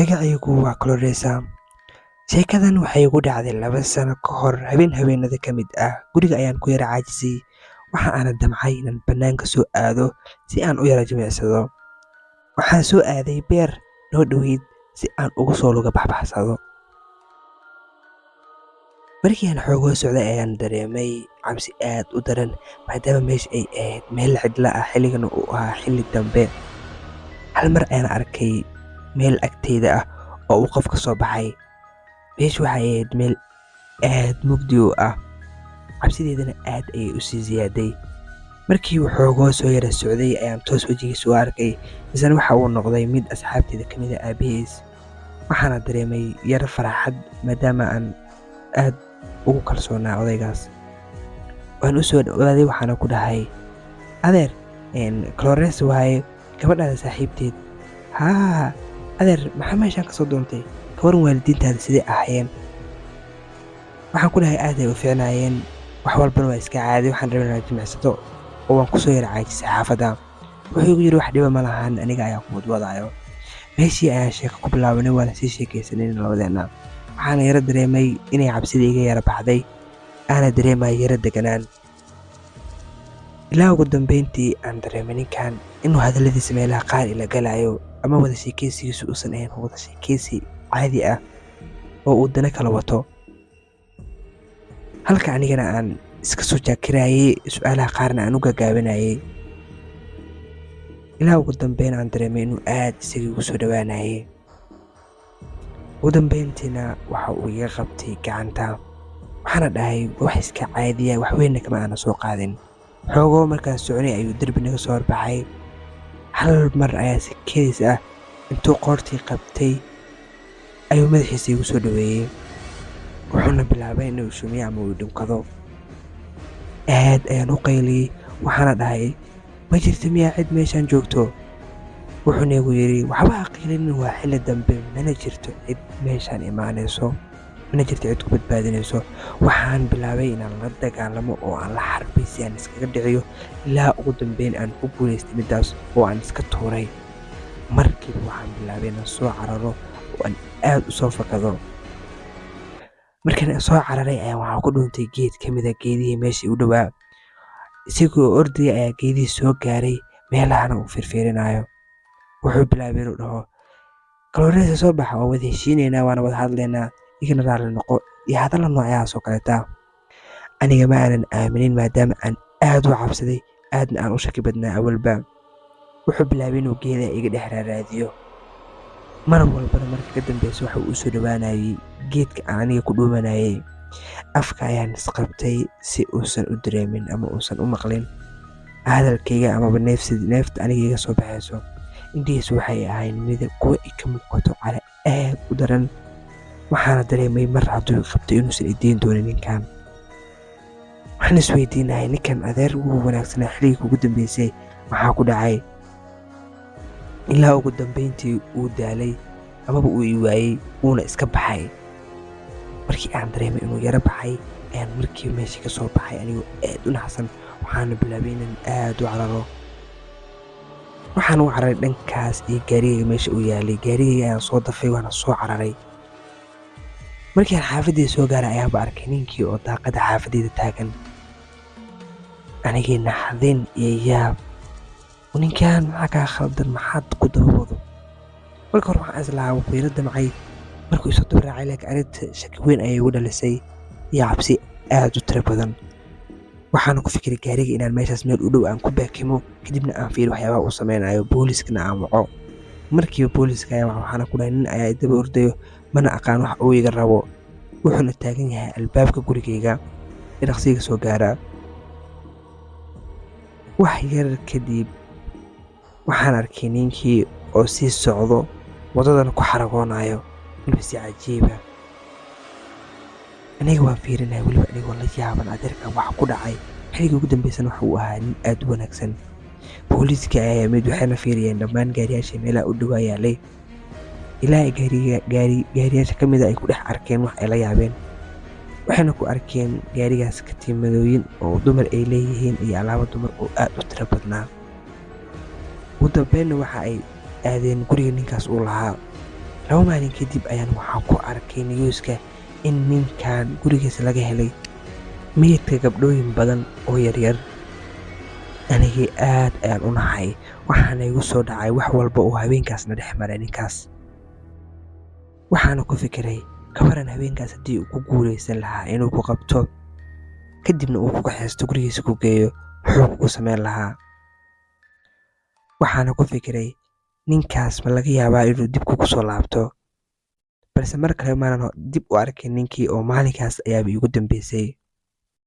Magacaygu waa Coloresa. Sheekadan waxay igu dhacday 2 sano ka hor habeenada ka mid ah. Guriga ayaan ku yara caajisay. Waxa aan damcay inaan bannaanka soo aado si aan u yara jimicsado. Waxaan soo aaday beer noo dhoweyd si aan uga soo luga baxbaxsado. Markii aan xoogoo socday ayaan dareemay cabsi aad u daran maadaama meesha ay ahayd meel cidla ah xilligana uu ahaa xilli dambe. Hal mar ayaan arkay meel agteeda ah oo uu qof ka soo baxay. Meeshu waxay ahayd meel aad mugdi u ah, cabsideedana aad ayay u sii ziyaaday. Markii uu xoogoo soo yara socday ayaan toos wajigiisa u arkay, isna waxa uu noqday mid asxaabteeda ka mid ah aabihiis. Waxaana dareemay yara farxad maadaama aan aad ugu kalsoonaa odaygaas. Waan u soo dhowaaday waxaana ku dhahay, adeer Coloresa waaye gabadhaada saaxiibteed. Haa adeer, maxaa meeshaan ka soo doontay? Kawaran waalidiintaada sidee ahaayeen? Waxaan ku dhahay aad ay u fiicnaayeen, wax walbana waa iska caadi. Waxaan rabay inaan jimicsato oo waan ku soo yara caajisay xaafadda. Wuxuu igu yidhi wax dhiba ma lahan, aniga ayaa ku wadwadaayo. Meeshii ayaan sheeko ku bilaabanay, waana sii sheekaysanay labadeena. Waxaana yara dareemay inay cabsida iga yara baxday, aana dareemay yara deganaan. Ilaa ugu dambeyntii aan dareemay ninkan inuu hadalladiisa meelaha qaar ila galayo, ama wada sheekaysigiisu uusan ahayn wada sheekaysi caadi ah oo uu dana kala wato. Halka anigana aan iska soo jaakirayay, su'aalaha qaarna aan u gagaabanayay. Ilaa ugu dambeyn aan dareemay inuu aad isaga igu soo dhowaanayay. Ugu dambeyntiina waxa uu iga qabtay gacanta. Waxaana dhahay wax iska caadiya, wax weynna kama aana soo qaadin. Xoogoo markaan soconay ayuu derbi naga soo horbaxay. Hal mar ayaa si kedis ah intuu qoortii qabtay ayuu madaxiisa igu soo dhoweeyey. Wuxuuna bilaabay inuu shumiyo ama uu dhunkado. Aad ayaan u qayliyey. Waxaana dhahay, ma jirto miyaa cid meeshaan joogto? Wuxuuna igu yidhi, waxba ha qaylinin, waa xilli dambe, mana jirto cid meeshaan imaanayso, mana jirto cid ku badbaadinayso. Waxaan bilaabay inaan la dagaalamo oo aan la xarbay si aan iskaga dhiciyo, ilaa ugu dambeyn aan ku guulaystay midaas oo aan iska tuuray. Markiiba waxaan bilaabay inaan soo cararo oo aan aad u soo fakado. Markaan soo cararay ayaan waxaa ku dhuuntay geed ka mid ah geedihii meeshii u dhowaa. Isagoo ordaya ayaa geedihii soo gaaray, meelahana uu firfirinayo. Wuxuu bilaabay inuu dhaho, Coloresa soo baxa, waa wada heshiinaynaa, waana wada hadlaynaa, igana raalli noqo, iyo hadalla noocaas oo kaleeta. Aniga ma aanan aaminin maadaama aan aad u cabsaday, aadna aan u shaki badnaa awalba. Wuxuu bilaabay inuu geedaha iga dhex raadiyo. Mar walbana marka ka dambeysa waxa uu u soo dhowaanayay geedka aan aniga ku dhuumanayay. Afka ayaan isqabtay si uusan u dareemin ama uusan u maqlin hadalkayga amaba neefta aniga iga soo baxayso. Indhihiisu waxay ahayn midab kuwa ka muuqato cara aad u daran. Waxaana dareemay mar hadduu qabtay inuusan idiin doonin ninkan. Waxaan isweydiinahay, ninkan adeer wuu wanaagsanaa xilligii ugu dambeysay, maxaa ku dhacay? Ilaa ugu dambeyntii uu daalay amaba uu i waayey, uuna iska baxay. Markii aan dareemay inuu yara baxay ayaan markii meeshii ka soo baxay anigoo aad u naxsan. Waxaana bilaabay inaan aad u cararo. Waxaan u cararay dhankaas iyo gaarigayga meesha uu yaalay. Gaarigayga ayaan soo dafay, waana soo cararay. Markii aan xaafaddeeda soo gaaray ayaanba arkay ninkii oo daaqadda xaafaddeeda taagan. Anigii naxdin iyo yaab, ninkan maxaa kaa khaldan, maxaad ku dabawado? Marka hore waxaan islahaa wuu ila damcay, markuu isoo daba raacay, laakiin arrinta shaki weyn ayay igu dhalisay iyo cabsi aad u tiro badan. Waxaana ku fikiray gaariga inaan meeshaas meel u dhow aan ku baakimo, kadibna aan fiiriyo waxyaabaha uu samaynayo, booliiskana aan waco. Markiiba booliiska ayaan waxaana ku dhahay, nin ayaa daba ordayo, mana aqaan wax uu iga rabo. Wuxuuna taagan yahay albaabka gurigayga, dhaqsiga soo gaara. Wax yar kadib waxaan arkay ninkii oo sii socdo, waddadana ku xaragoonayo, weliba si cajiib ah. Aniga waan fiirinaya, weliba anigoo la yaaban adeerkan waxa ku dhacay. Xilligii ugu dambeysana waxa uu ahaa nin aad u wanaagsan. Booliiska ayaa yimid, waxayna fiiriyeen dhammaan gaariyaasha meelaha u dhowaa yaalay. Ilaa gaariyaasha ka mid ah ay ku dhex arkeen wax ay la yaabeen. Waxayna ku arkeen gaarigaas katiimadooyin oo dumar ay leeyihiin iyo alaabo dumar oo aad u tiro badnaa. Ugu dambeynna waxa ay aadeen guriga ninkaas uu lahaa. 2 maalin kadib ayaan waxaan ku arkay niyuuska in ninkan gurigiisa laga helay meydka gabdhooyin badan oo yaryar. anigii aad ayaan u naxay, waxaana igu soo dhacay wax walba oo habeenkaasna dhex maray ninkaas. waxaana ku fikiray kabaran habeenkaas haddii uu ku guulaysan lahaa inuu ku qabto kadibna uu ku kaxaysto gurigiisa ku geeyo, muxuu kugu samayn lahaa? waxaana ku fikiray ninkaas ma laga yaabaa inuu dib kugu soo laabto, balse mar kale maanan dib u arkin ninkii oo maalinkaas ayaaba iigu dambeysay.